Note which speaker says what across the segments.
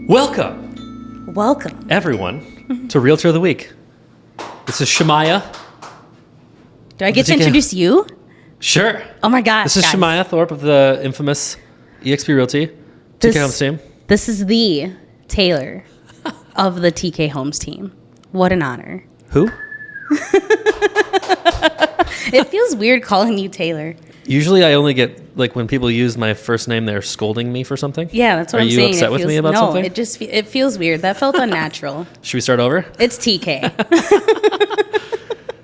Speaker 1: Welcome, everyone, to Realtor of the Week. This is Shamiah.
Speaker 2: Do I get to introduce you?
Speaker 1: Sure.
Speaker 2: Oh my gosh.
Speaker 1: This is
Speaker 2: guys.
Speaker 1: Shamiah Thorpe of the infamous eXp Realty, TK Homes team.
Speaker 2: This is the Taylor of the TK Homes team. What an honor.
Speaker 1: Who?
Speaker 2: It feels weird calling you Taylor.
Speaker 1: Usually I only get, like, when people use my first name, they're scolding me for something.
Speaker 2: Yeah, that's what I'm saying.
Speaker 1: Are you upset with me about something?
Speaker 2: No, it feels weird. That felt unnatural.
Speaker 1: Should we start over?
Speaker 2: It's TK.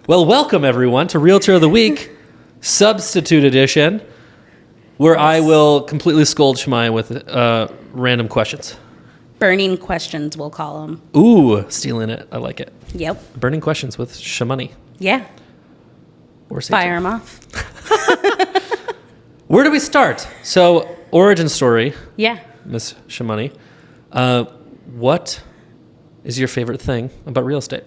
Speaker 1: Well, welcome, everyone, to Realtor of the Week, Substitute Edition, where I will completely scold Shamiah with random questions.
Speaker 2: Burning questions, we'll call them.
Speaker 1: Ooh, stealing it. I like it.
Speaker 2: Yep.
Speaker 1: Burning questions with Shamoney.
Speaker 2: Yeah.
Speaker 1: Or Satan.
Speaker 2: Fire them off.
Speaker 1: Where do we start? So, origin story.
Speaker 2: Yeah.
Speaker 1: Miss Shamoney. What is your favorite thing about real estate?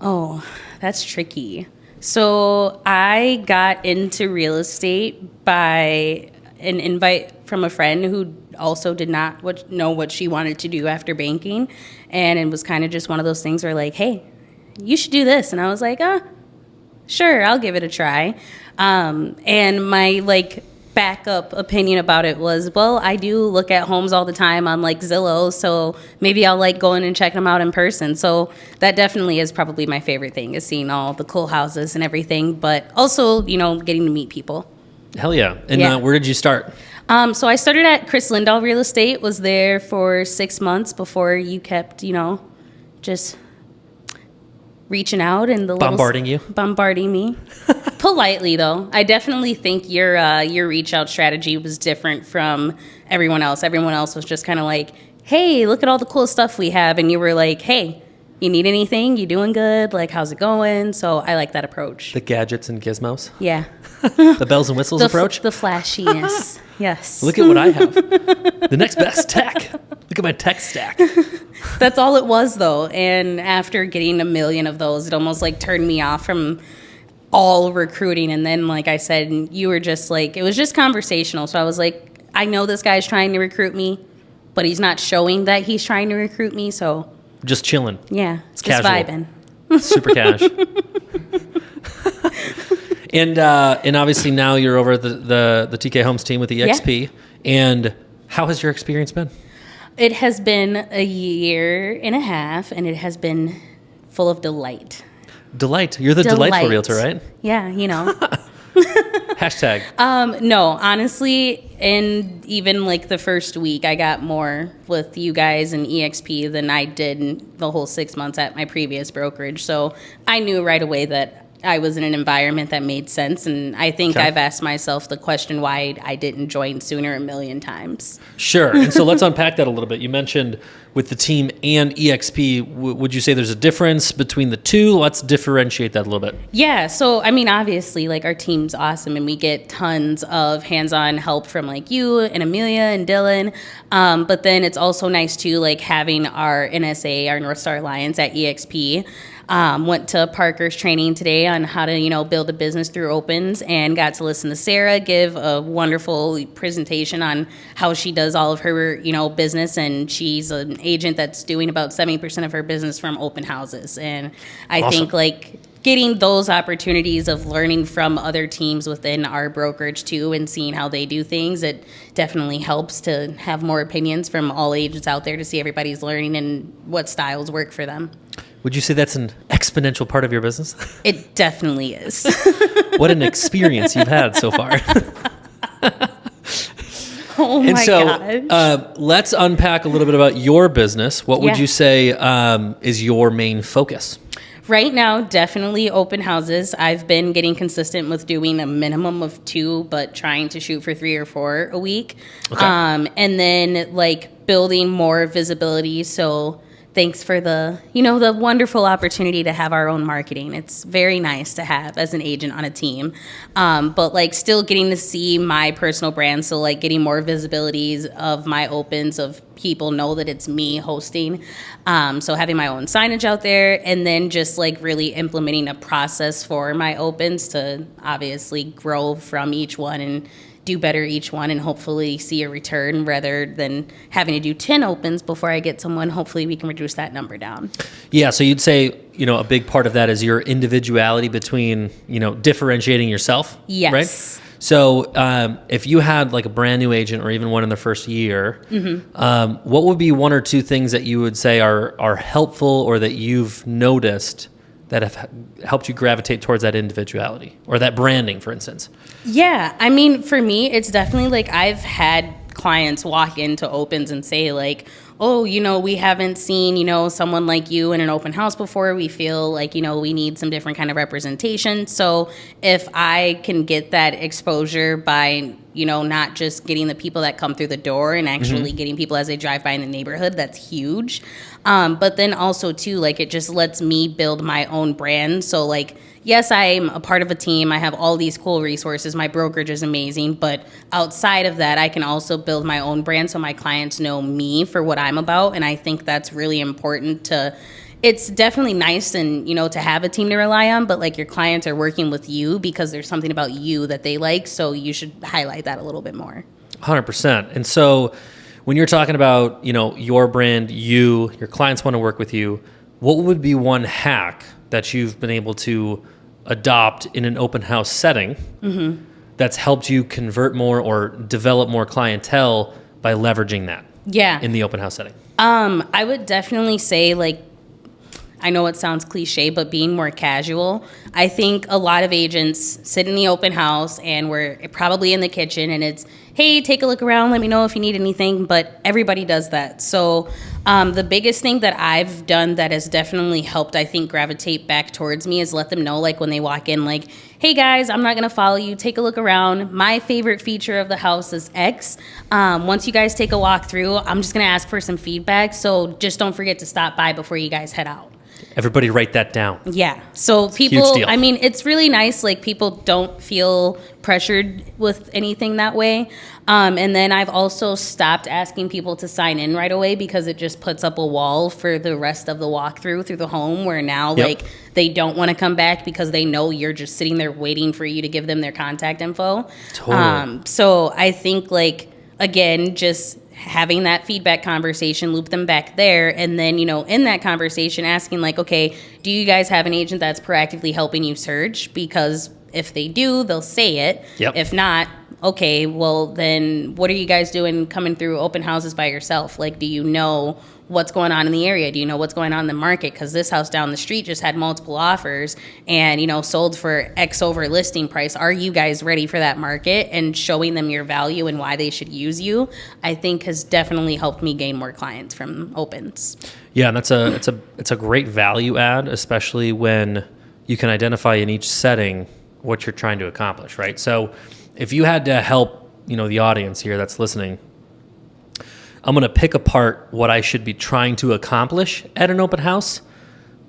Speaker 2: Oh, that's tricky. So I got into real estate by an invite from a friend who also did not know what she wanted to do after banking. And it was kind of just one of those things where like, hey, you should do this. And I was like, sure, I'll give it a try. And my backup opinion about it was, well, I do look at homes all the time on Zillow, so maybe I'll like going and checking them out in person. So that definitely is probably my favorite thing, is seeing all the cool houses and everything, but also, getting to meet people.
Speaker 1: Hell yeah. And where did you start?
Speaker 2: So I started at Chris Lindahl Real Estate, was there for 6 months before you kept, just reaching out and bombarding me. Politely, though. I definitely think your reach out strategy was different from everyone else. Everyone else was just kind of like, hey, look at all the cool stuff we have. And you were like, hey, you need anything? You doing good? Like, how's it going? So I like that approach.
Speaker 1: The gadgets and gizmos?
Speaker 2: Yeah.
Speaker 1: The bells and whistles approach?
Speaker 2: The flashiness. Yes.
Speaker 1: Look at what I have. The next best tech. Look at my tech stack.
Speaker 2: That's all it was, though. And after getting a million of those, it almost turned me off from all recruiting. And then, like I said, you were just it was just conversational. So I was like, I know this guy's trying to recruit me, but he's not showing that he's trying to recruit me. So
Speaker 1: just chilling.
Speaker 2: Yeah.
Speaker 1: It's
Speaker 2: just
Speaker 1: casual.
Speaker 2: vibing.
Speaker 1: Super cash. And obviously now you're over the TK Homes team with the EXP. Yeah. And how has your experience been? It
Speaker 2: has been a year and a half, and it has been full of delight.
Speaker 1: Delight. You're the delightful realtor, right?
Speaker 2: Yeah,
Speaker 1: Hashtag.
Speaker 2: No, honestly, and even the first week, I got more with you guys and EXP than I did in the whole 6 months at my previous brokerage. So I knew right away that I was in an environment that made sense, and I think I've asked myself the question why I didn't join sooner a million times.
Speaker 1: Sure, and so let's unpack that a little bit. You mentioned with the team and EXP, would you say there's a difference between the two? Let's differentiate that a little bit.
Speaker 2: Yeah, so I mean, obviously, our team's awesome, and we get tons of hands-on help from you and Amelia and Dylan, but then it's also nice too, having our NSA, our North Star Alliance at EXP. Went to Parker's training today on how to, build a business through opens, and got to listen to Sarah give a wonderful presentation on how she does all of her, business. And she's an agent that's doing about 70% of her business from open houses. And I
Speaker 1: Awesome.
Speaker 2: think getting those opportunities of learning from other teams within our brokerage too, and seeing how they do things, it definitely helps to have more opinions from all agents out there to see everybody's learning and what styles work for them.
Speaker 1: Would you say that's an exponential part of your business?
Speaker 2: It definitely is.
Speaker 1: What an experience you've had so far.
Speaker 2: Oh my gosh.
Speaker 1: Let's unpack a little bit about your business. What would you say is your main focus?
Speaker 2: Right now, definitely open houses. I've been getting consistent with doing a minimum of 2, but trying to shoot for 3 or 4 a week.
Speaker 1: Okay.
Speaker 2: And then building more visibility. So thanks for the wonderful opportunity to have our own marketing. It's very nice to have as an agent on a team. But still getting to see my personal brand. So getting more visibilities of my opens, of people know that it's me hosting. So having my own signage out there, and then just really implementing a process for my opens to obviously grow from each one and do better each one and hopefully see a return rather than having to do 10 opens before I get someone. Hopefully we can reduce that number down.
Speaker 1: Yeah, so you'd say, a big part of that is your individuality between, differentiating yourself,
Speaker 2: Yes.
Speaker 1: right? So if you had like a brand new agent or even one in the first year, what would be one or two things that you would say are helpful or that you've noticed that have helped you gravitate towards that individuality or that branding, for instance?
Speaker 2: Yeah, I mean, for me, it's definitely like I've had clients walk into opens and say like, oh, we haven't seen, someone like you in an open house before. We feel like, we need some different kind of representation. So if I can get that exposure by, not just getting the people that come through the door and actually getting people as they drive by in the neighborhood, that's huge. But then also too, like it just lets me build my own brand. So like, yes, I'm a part of a team. I have all these cool resources. My brokerage is amazing. But outside of that, I can also build my own brand so my clients know me for what I'm about. And I think that's really important it's definitely nice and, to have a team to rely on, but like your clients are working with you because there's something about you that they like. So you should highlight that a little bit more.
Speaker 1: 100%. And so when you're talking about, your brand, your clients want to work with you, what would be one hack that you've been able to adopt in an open house setting that's helped you convert more or develop more clientele by leveraging that in the open house setting?
Speaker 2: I would definitely say like, I know it sounds cliche, but being more casual. I think a lot of agents sit in the open house and we're probably in the kitchen and it's, hey, take a look around, let me know if you need anything, but everybody does that. So the biggest thing that I've done that has definitely helped, I think, gravitate back towards me is let them know, like when they walk in, like, hey guys, I'm not gonna follow you, take a look around. My favorite feature of the house is X. Once you guys take a walk through, I'm just gonna ask for some feedback, so just don't forget to stop by before you guys head out.
Speaker 1: Everybody write that down.
Speaker 2: Yeah. So people, I mean, it's really nice. Like people don't feel pressured with anything that way. And then I've also stopped asking people to sign in right away because it just puts up a wall for the rest of the walkthrough through the home where now like they don't want to come back because they know you're just sitting there waiting for you to give them their contact info.
Speaker 1: Totally.
Speaker 2: So I think like, again, just having that feedback conversation, loop them back there. And then, in that conversation, asking like, okay, do you guys have an agent that's proactively helping you search? Because if they do, they'll say it. If not, okay, well, then what are you guys doing coming through open houses by yourself? Like, do you know what's going on in the area? Do you know what's going on in the market? Because this house down the street just had multiple offers and, sold for X over listing price. Are you guys ready for that market? And showing them your value and why they should use you, I think has definitely helped me gain more clients from opens. Yeah, and
Speaker 1: it's a great value add, especially when you can identify in each setting what you're trying to accomplish, right? So if you had to help, the audience here that's listening, I'm going to pick apart what I should be trying to accomplish at an open house.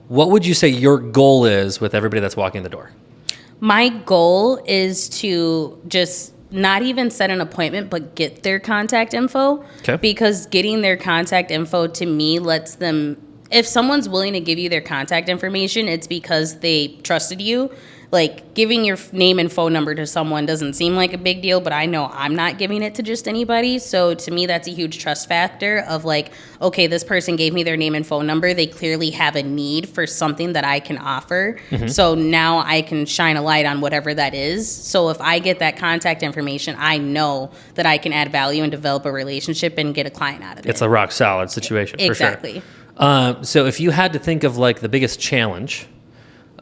Speaker 1: What would you say your goal is with everybody that's walking the door?
Speaker 2: My goal is to just not even set an appointment, but get their contact info.
Speaker 1: Okay.
Speaker 2: Because getting their contact info to me lets them, if someone's willing to give you their contact information, it's because they trusted you. Like giving your name and phone number to someone doesn't seem like a big deal, but I know I'm not giving it to just anybody. So to me, that's a huge trust factor of like, okay, this person gave me their name and phone number. They clearly have a need for something that I can offer. So now I can shine a light on whatever that is. So if I get that contact information, I know that I can add value and develop a relationship and get a client out of it.
Speaker 1: It's a rock solid situation.
Speaker 2: Exactly.
Speaker 1: For sure. So if you had to think of like the biggest challenge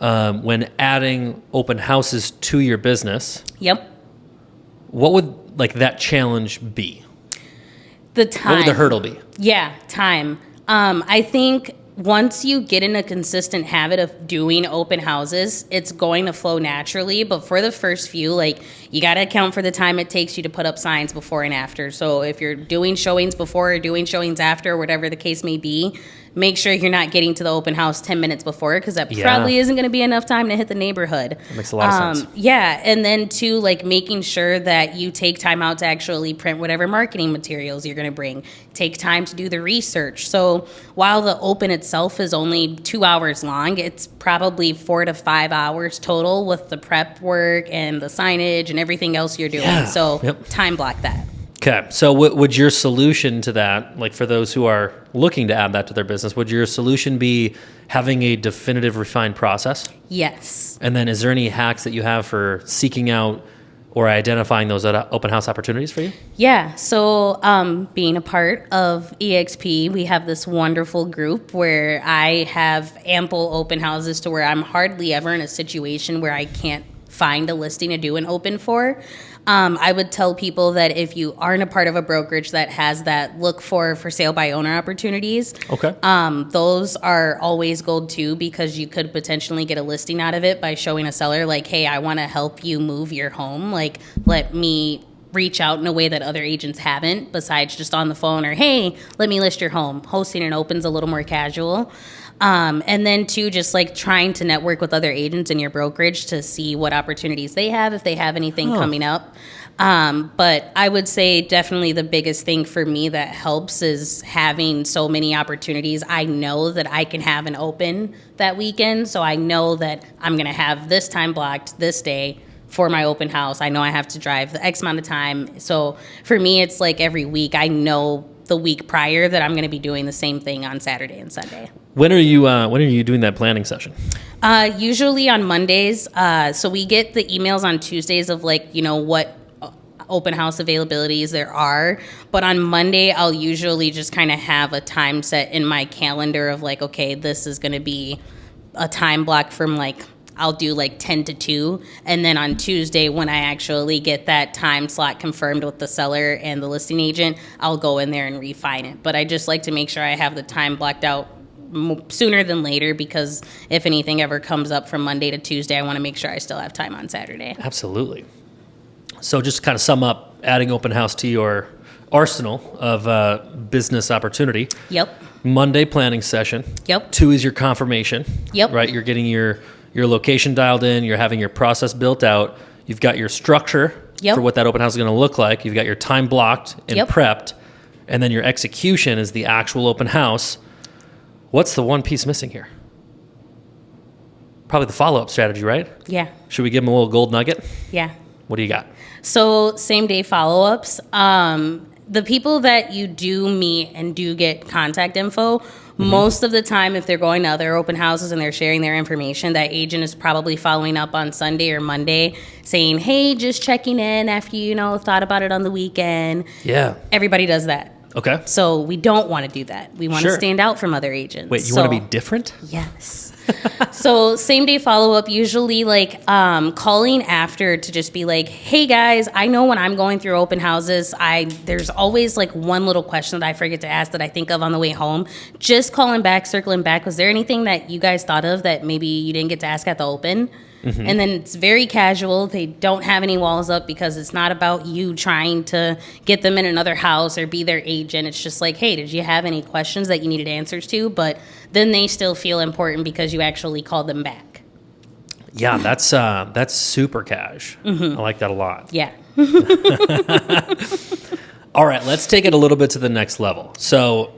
Speaker 1: when adding open houses to your business, what would like that challenge be?
Speaker 2: The time.
Speaker 1: What would the hurdle be?
Speaker 2: Yeah, time. I think once you get in a consistent habit of doing open houses, it's going to flow naturally. But for the first few, like you got to account for the time it takes you to put up signs before and after. So if you're doing showings before or doing showings after, or whatever the case may be, make sure you're not getting to the open house 10 minutes before, because that
Speaker 1: Yeah.
Speaker 2: probably isn't going to be enough time to hit the neighborhood.
Speaker 1: That makes a lot of sense.
Speaker 2: Yeah, and then too, like making sure that you take time out to actually print whatever marketing materials you're going to bring. Take time to do the research. So while the open itself is only 2 hours long, it's probably 4 to 5 hours total with the prep work and the signage and everything else you're doing.
Speaker 1: Yeah.
Speaker 2: So
Speaker 1: Yep.
Speaker 2: time block that.
Speaker 1: Okay. So would your solution to that, like for those who are looking to add that to their business, would your solution be having a definitive refined process?
Speaker 2: Yes.
Speaker 1: And then is there any hacks that you have for seeking out or identifying those open house opportunities for you?
Speaker 2: Yeah. So, being a part of EXP, we have this wonderful group where I have ample open houses to where I'm hardly ever in a situation where I can't find a listing to do an open for. I would tell people that if you aren't a part of a brokerage that has that, look for sale by owner opportunities.
Speaker 1: Okay.
Speaker 2: Those are always gold too, because you could potentially get a listing out of it by showing a seller like, hey, I want to help you move your home. Like, let me reach out in a way that other agents haven't, besides just on the phone, or hey, let me list your home. Hosting an open's a little more casual. And then too, just like trying to network with other agents in your brokerage to see what opportunities they have, if they have anything coming up. But I would say definitely the biggest thing for me that helps is having so many opportunities. I know that I can have an open that weekend, so I know that I'm going to have this time blocked this day for my open house. I know I have to drive the X amount of time. So for me, it's like every week I know the week prior that I'm going to be doing the same thing on Saturday and Sunday.
Speaker 1: When are you doing that planning session?
Speaker 2: Usually on Mondays. So we get the emails on Tuesdays of like, what open house availabilities there are. But on Monday, I'll usually just kind of have a time set in my calendar of like, okay, this is going to be a time block from like, I'll do like 10 to 2. And then on Tuesday, when I actually get that time slot confirmed with the seller and the listing agent, I'll go in there and refine it. But I just like to make sure I have the time blocked out sooner than later, because if anything ever comes up from Monday to Tuesday, I want to make sure I still have time on Saturday.
Speaker 1: Absolutely. So just to kind of sum up, adding open house to your arsenal of business opportunity.
Speaker 2: Yep.
Speaker 1: Monday planning session.
Speaker 2: Yep.
Speaker 1: 2 is your confirmation.
Speaker 2: Yep.
Speaker 1: Right. You're getting your location dialed in. You're having your process built out. You've got your structure for what that open house is going to look like. You've got your time blocked and prepped. And then your execution is the actual open house. What's the one piece missing here? Probably the follow-up strategy, right?
Speaker 2: Yeah.
Speaker 1: Should we give them a little gold nugget?
Speaker 2: Yeah.
Speaker 1: What do you got?
Speaker 2: So same day follow-ups. The people that you do meet and do get contact info, most of the time, if they're going to other open houses and they're sharing their information, that agent is probably following up on Sunday or Monday saying, hey, just checking in after you thought about it on the weekend.
Speaker 1: Yeah.
Speaker 2: Everybody does that.
Speaker 1: Okay.
Speaker 2: So we don't want to do that. We want to stand out from other agents.
Speaker 1: Wait, you want to be different?
Speaker 2: Yes. So same day follow-up, usually like calling after to just be like, hey guys, I know when I'm going through open houses, there's always like one little question that I forget to ask that I think of on the way home. Just calling back, circling back. Was there anything that you guys thought of that maybe you didn't get to ask at the open? Mm-hmm. And then it's very casual. They don't have any walls up because it's not about you trying to get them in another house or be their agent. It's just like, hey, did you have any questions that you needed answers to? But then they still feel important because you actually called them back.
Speaker 1: Yeah, that's super cash. Mm-hmm. I like that a lot.
Speaker 2: Yeah.
Speaker 1: All right, let's take it a little bit to the next level. So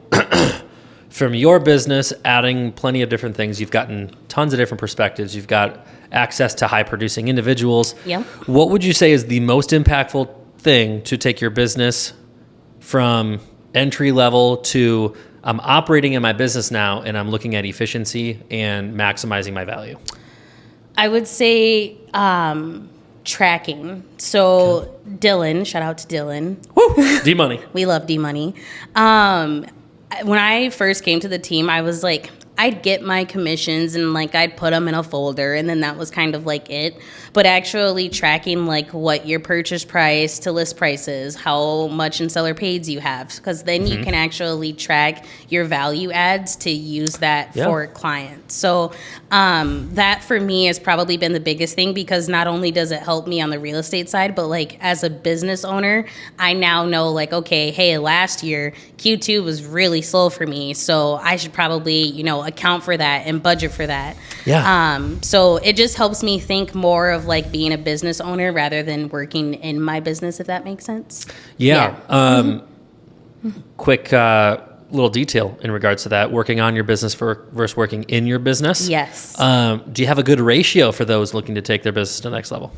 Speaker 1: from your business, adding plenty of different things, you've gotten tons of different perspectives. You've got access to high-producing individuals.
Speaker 2: Yep.
Speaker 1: What would you say is the most impactful thing to take your business from entry level to I'm operating in my business now and I'm looking at efficiency and maximizing my value?
Speaker 2: I would say tracking. So Dylan, shout out to Dylan.
Speaker 1: Woo! D-Money.
Speaker 2: We love D-Money. When I first came to the team, I was like, I'd get my commissions and like I'd put them in a folder, and then that was kind of like it. But actually tracking like what your purchase price to list price is, how much in seller pays you have, because then you can actually track your value adds to use that for clients. So that for me has probably been the biggest thing, because not only does it help me on the real estate side, but like as a business owner, I now know like, okay, hey, last year Q2 was really slow for me, so I should probably, you know, account for that and budget for that. So it just helps me think more of like being a business owner rather than working in my business, if that makes sense.
Speaker 1: Quick little detail in regards to that, working on your business versus working in your business.
Speaker 2: Yes.
Speaker 1: Do you have a good ratio for those looking to take their business to the next level?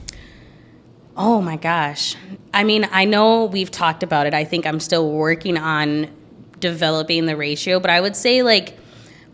Speaker 2: Oh my gosh. I mean, I know we've talked about it. I think I'm still working on developing the ratio, but I would say like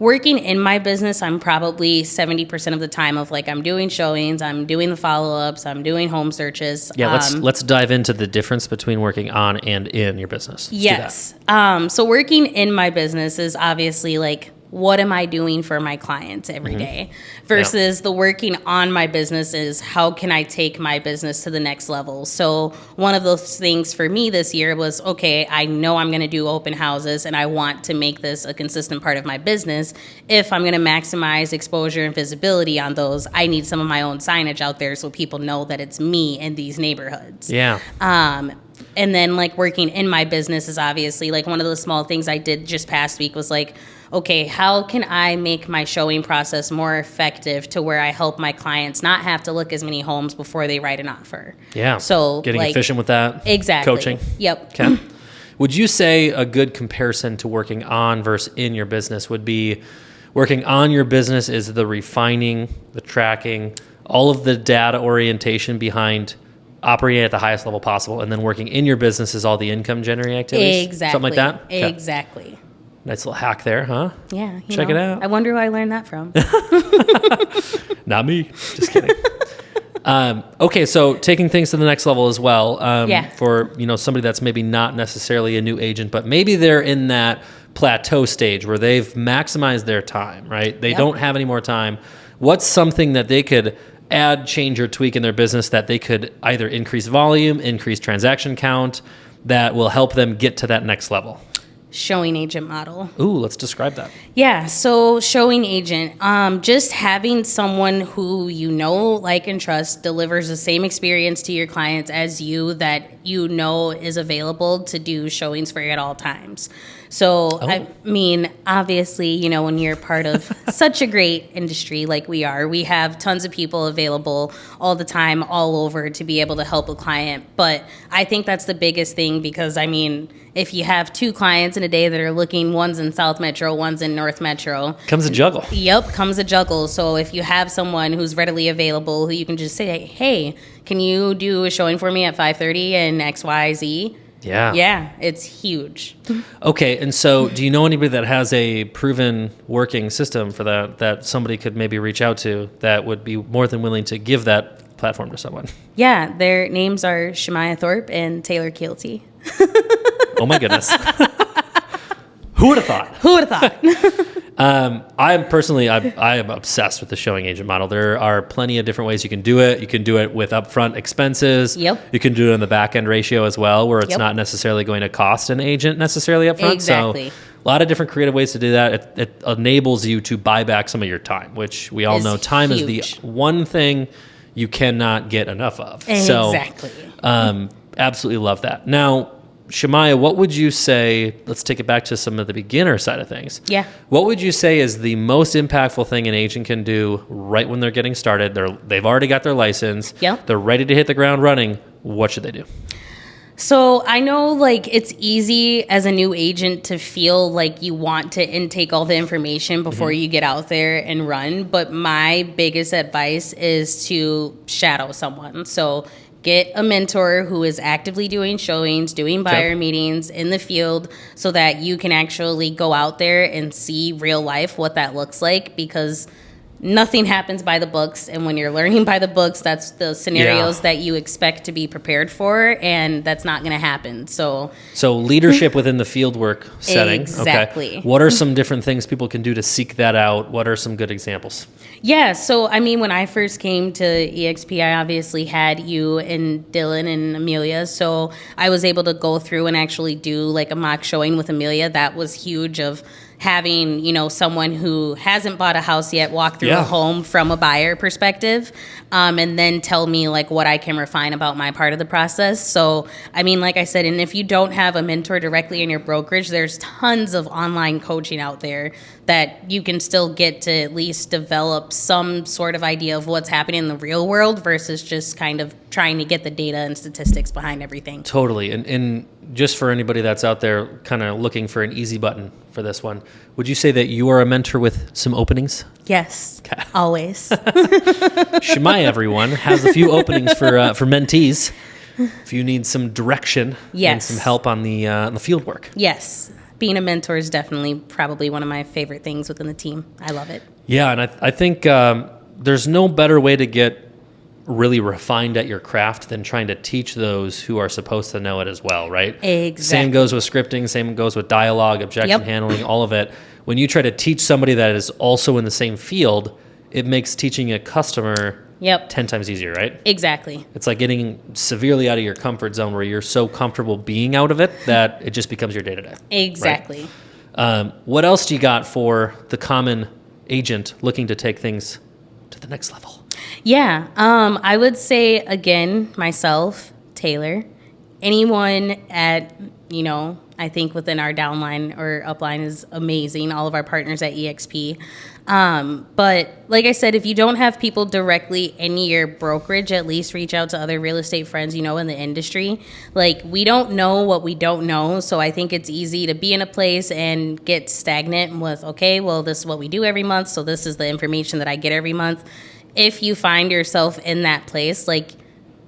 Speaker 2: working in my business, I'm probably 70% of the time of like, I'm doing showings, I'm doing the follow-ups, I'm doing home searches.
Speaker 1: Yeah, let's dive into the difference between working on and in your business.
Speaker 2: Yes. So working in my business is obviously like, what am I doing for my clients every day versus the working on my business is how can I take my business to the next level? So one of those things for me this year was, okay, I know I'm going to do open houses and I want to make this a consistent part of my business. If I'm going to maximize exposure and visibility on those, I need some of my own signage out there so people know that it's me in these neighborhoods.
Speaker 1: Yeah.
Speaker 2: And then like working in my business is obviously like one of the small things I did just past week was like, okay, how can I make my showing process more effective to where I help my clients not have to look as many homes before they write an offer?
Speaker 1: Yeah.
Speaker 2: So
Speaker 1: getting
Speaker 2: like,
Speaker 1: efficient with that.
Speaker 2: Exactly.
Speaker 1: Coaching.
Speaker 2: Yep.
Speaker 1: Okay. Would you say a good comparison to working on versus in your business would be working on your business is the refining, the tracking, all of the data orientation behind operating at the highest level possible, and then working in your business is all the income generating activities?
Speaker 2: Exactly.
Speaker 1: Something like that? Okay.
Speaker 2: Exactly.
Speaker 1: Nice little hack there, huh?
Speaker 2: Yeah.
Speaker 1: Check it out.
Speaker 2: I wonder who I learned that from.
Speaker 1: Not me. Just kidding. Okay, so taking things to the next level as well. For somebody that's maybe not necessarily a new agent, but maybe they're in that plateau stage where they've maximized their time, right? They don't have any more time. What's something that they could add, change, or tweak in their business that they could either increase volume, increase transaction count, that will help them get to that next level?
Speaker 2: Showing agent model.
Speaker 1: Ooh, let's describe that.
Speaker 2: Yeah, so showing agent, just having someone who you know, like, and trust delivers the same experience to your clients as you that you know is available to do showings for you at all times. So, I mean, obviously, when you're part of such a great industry like we are, we have tons of people available all the time, all over to be able to help a client. But I think that's the biggest thing because, I mean, if you have two clients in a day that are looking, one's in South Metro, one's in North Metro.
Speaker 1: Comes a juggle.
Speaker 2: Yep, comes a juggle. So if you have someone who's readily available who you can just say, hey, can you do a showing for me at 5:30 in XYZ? Yeah, it's huge.
Speaker 1: Okay, and so do you know anybody that has a proven working system for that somebody could maybe reach out to that would be more than willing to give that platform to someone?
Speaker 2: Yeah, their names are Shamiah Thorpe and Taylor Keelty.
Speaker 1: Oh my goodness. Who would have thought?
Speaker 2: Who would have thought?
Speaker 1: I am obsessed with the showing agent model. There are plenty of different ways you can do it. You can do it with upfront expenses.
Speaker 2: Yep.
Speaker 1: You can do it on the back end ratio as well, where it's not necessarily going to cost an agent necessarily upfront.
Speaker 2: Exactly.
Speaker 1: So a lot of different creative ways to do that. It enables you to buy back some of your time, which we all know time is the one thing you cannot get enough of.
Speaker 2: Exactly.
Speaker 1: So, absolutely love that. Now, Shamiah, what would you say, let's take it back to some of the beginner side of things.
Speaker 2: Yeah.
Speaker 1: What would you say is the most impactful thing an agent can do right when they're getting started? They've already got their license.
Speaker 2: Yep.
Speaker 1: They're ready to hit the ground running. What should they do?
Speaker 2: So I know it's easy as a new agent to feel like you want to intake all the information before you get out there and run. But my biggest advice is to shadow someone. So get a mentor who is actively doing showings, doing buyer meetings in the field so that you can actually go out there and see real life what that looks like, because nothing happens by the books. And when you're learning by the books, that's the scenarios that you expect to be prepared for, and that's not going to happen. So
Speaker 1: leadership within the fieldwork setting.
Speaker 2: Exactly.
Speaker 1: Okay. What are some different things people can do to seek that out? What are some good examples?
Speaker 2: Yeah, so I mean, when I first came to EXP, I obviously had you and Dylan and Amelia, so I was able to go through and actually do like a mock showing with Amelia. That was huge, of having, you know, someone who hasn't bought a house yet walk through a home from a buyer perspective, and then tell me like what I can refine about my part of the process. So, I mean, like I said, and if you don't have a mentor directly in your brokerage, there's tons of online coaching out there that you can still get to at least develop some sort of idea of what's happening in the real world versus just kind of trying to get the data and statistics behind everything.
Speaker 1: Totally. And just for anybody that's out there kind of looking for an easy button for this one, would you say that you are a mentor with some openings?
Speaker 2: Yes, always.
Speaker 1: Shamiah, everyone, has a few openings for mentees. If you need some direction and some help on the field work.
Speaker 2: Yes. Being a mentor is definitely probably one of my favorite things within the team. I love it. Yeah,
Speaker 1: and I think there's no better way to get really refined at your craft than trying to teach those who are supposed to know it as well, right?
Speaker 2: Exactly.
Speaker 1: Same goes with scripting, same goes with dialogue, objection handling, all of it. When you try to teach somebody that is also in the same field, it makes teaching a customer 10 times easier, right?
Speaker 2: Exactly.
Speaker 1: It's like getting severely out of your comfort zone where you're so comfortable being out of it that it just becomes your day-to-day.
Speaker 2: Exactly.
Speaker 1: Right? What else do you got for the common agent looking to take things to the next level?
Speaker 2: Yeah, I would say, again, myself, Taylor, anyone at, you know, I think within our downline or upline is amazing, all of our partners at EXP. But like I said, if you don't have people directly in your brokerage, at least reach out to other real estate friends, you know, in the industry. Like, we don't know what we don't know. So I think it's easy to be in a place and get stagnant with, okay, well, this is what we do every month, so this is the information that I get every month. If you find yourself in that place, like,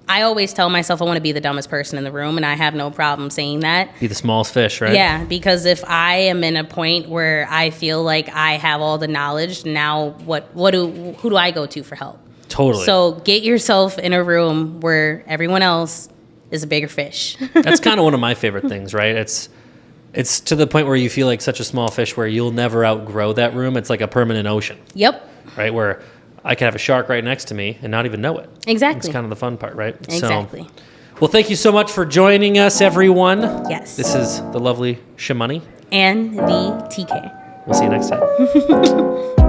Speaker 2: I always tell myself I want to be the dumbest person in the room, and I have no problem saying that.
Speaker 1: Be the smallest fish, right?
Speaker 2: Yeah, because if I am in a point where I feel like I have all the knowledge, now who do I go to for help?
Speaker 1: Totally.
Speaker 2: So get yourself in a room where everyone else is a bigger fish.
Speaker 1: That's kind of one of my favorite things, right? It's to the point where you feel like such a small fish where you'll never outgrow that room. It's like a permanent ocean.
Speaker 2: Yep.
Speaker 1: Right, where I can have a shark right next to me and not even know it.
Speaker 2: Exactly.
Speaker 1: It's kind of the fun part, right?
Speaker 2: Exactly.
Speaker 1: So, well, thank you so much for joining us, everyone.
Speaker 2: Yes.
Speaker 1: This is the lovely Shamiah.
Speaker 2: And the TK.
Speaker 1: We'll see you next time.